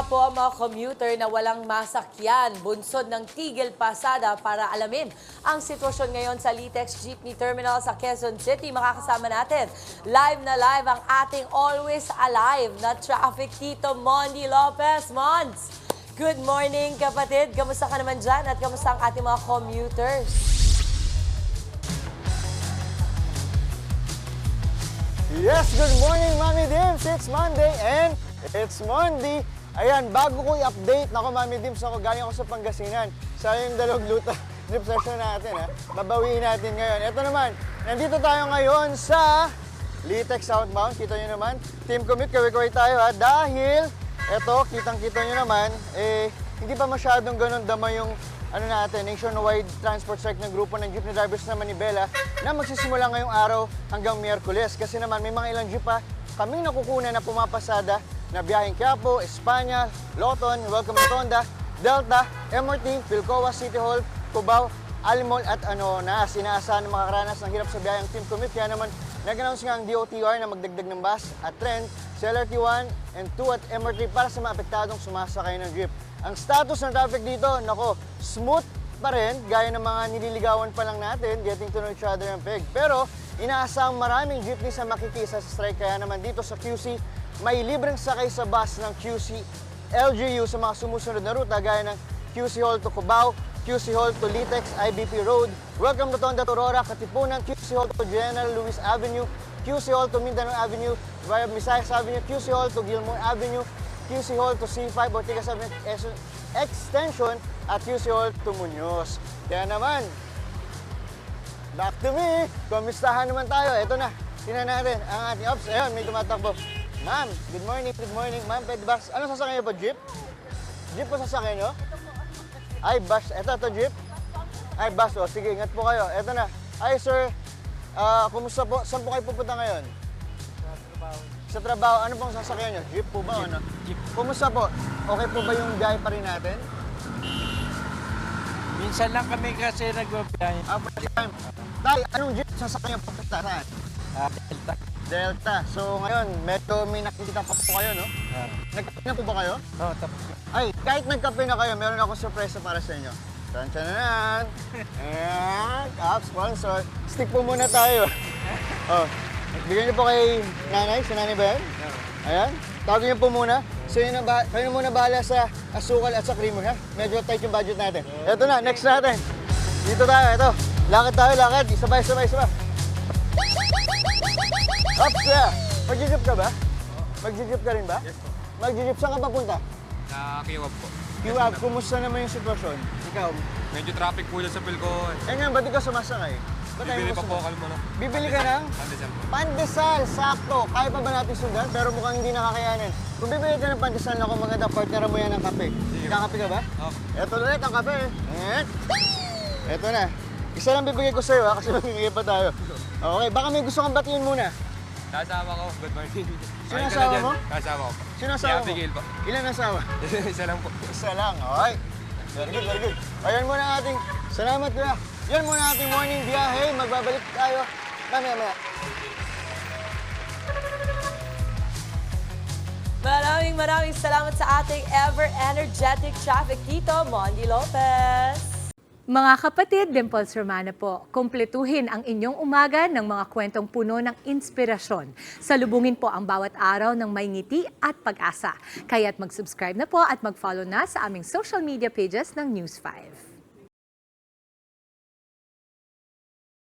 nga po ang mga commuter na walang masakyan, bunsod ng Tigil Pasada para alamin ang sitwasyon ngayon sa Litex Jeepney Terminal sa Quezon City. Makakasama natin live na live ang ating always alive na traffic Tito Mondi Lopez. Mons, good morning kapatid. Kamusta ka naman dyan at kamusta ang ating mga commuters? Yes, good morning, Mami Dims. It's Monday and it's Monday. Ayan, bago ko i-update, nako Mami Dims, ako galing ako sa Pangasinan. Sayang yung dalawang luta drip session natin, ha. Babawiin natin ngayon. Ito naman, nandito tayo ngayon sa Litex Southbound. Kita nyo naman, team commute, kaway-kaway tayo, ha. Dahil, eto, kitang-kita nyo naman, hindi pa masyadong ganun dama yung nationwide transport strike ng grupo ng jeepney drivers na Manibela na magsisimula ngayong araw hanggang Miyerkules. Kasi naman may mga ilang jeep pa kaming nakukunan na pumapasada na biyaheng Quiapo, Espanya, Loton, Welcome Rotonda, Delta, MRT, Pilcoa, City Hall, Cubao, Alimol at inaasahan ng mga karanas ng hirap sa biyaheng team commute. Kaya naman nag-announce nga ang DOTR na magdagdag ng bus at tren sa LRT 1 and 2 at MRT para sa mga apektadong sumasakay ng jeep. Ang status ng traffic dito, nako, smooth pa rin, gaya ng mga nililigawan pa lang natin, getting to know each other and peg. Pero, inaasahang maraming jeepneys na makikisa sa strike, kaya naman dito sa QC, may libreng sakay sa bus ng QC LGU sa mga sumusunod na ruta, gaya ng QC Hall to Cubao, QC Hall to Litex, IBP Road, Welcome Rotonda to Aurora, Katipunan, QC Hall to General Luis Avenue, QC Hall to Mindanao Avenue, via Visayas Avenue, QC Hall to Gilmore Avenue, QC Hall to C5 Ortigas Avenue Extension at QC Hall to Muñoz. Kaya naman, back to me. Kumustahan naman tayo. Ito na, tingnan natin ang ating ops. Ayun, may tumatakbo. Ma'am, good morning, good morning. Ma'am, pwede ba? Ano sasakyan niyo po? Jeep? Jeep po sasakyan niyo? Ay, bus. Ito, jeep? Ay, bus. O, sige, ingat po kayo. Ito na. Ay, sir, kumusta po? Saan po kayo pupunta ngayon? Sa trabaho, ano pong sasakyan nyo? Jeep po ba? Jeep. Ano? Jeep. Kumusta po? Okay po ba yung biyahe pa rin natin? Minsan lang kami kasi nagbabiyahe. First time. Tay, anong jeep sasakyan po saan? Delta. Delta. So ngayon, medyo may nakikita pa po kayo, no? Nagkape na po ba kayo? Oo, tapos. Ay, kahit nagkape na kayo, meron akong surpresa para sa inyo. Tansyanan! Ayan, app sponsor. Stick po muna tayo. Oh, bigyan niyo po kay nanay. Si nanay ba yan? Ayan. Tawagin niyo po muna. So yun na kayo na muna bahala sa asukal at sa creamer, ha? Medyo tight yung budget natin. Ito na, next natin. Dito tayo, ito. Lakad tayo, lakad. Sabay. Ups, yeah. Mag-jeep ka ba? Mag-jeep ka rin ba? Yes po. Mag-jeep, saan ka papunta? Sa Kiwab po. Kiwab, kumusta naman yung sitwasyon? Ikaw? Medyo traffic po dyan sa Pilco. Eh nga, ba't di ka sumasakay? Ba't tayo Bibili pa po, sumasakay? kalma lang. Bibili ka ng? Pandesal po. Pandesal, sakto. Kaya pa ba natin sundan? Pero mukhang hindi nakakayanin. Kung bibili ka ng pandesal na kung maganda, partner mo yan ng kape. Kakape ka ba? Oo. Eto ulit ang kape. Eto na. Isa lang bibigay ko sa'yo, ha? Kasi mamimigay pa tayo. Okay, baka may gusto kang batiin muna. Kasama ko. Good morning. Sino Ayun ka asawa na dyan. mo? Kasama ko. Sino asawa mo? Abigail po. Ilan asawa? Isa lang po. Isa lang, okay. Very good, very good. Ayan muna ating, salamat kuya. Yan muna ating morning biyahe. Magbabalik tayo. Mamaya. Maraming salamat sa ating ever-energetic traffic Tito Mondi Lopez. Mga kapatid, Dimples Romana po, kumpletuhin ang inyong umaga ng mga kwentong puno ng inspirasyon. Salubungin po ang bawat araw ng may ngiti at pag-asa. Kaya't mag-subscribe na po at mag-follow na sa aming social media pages ng News 5.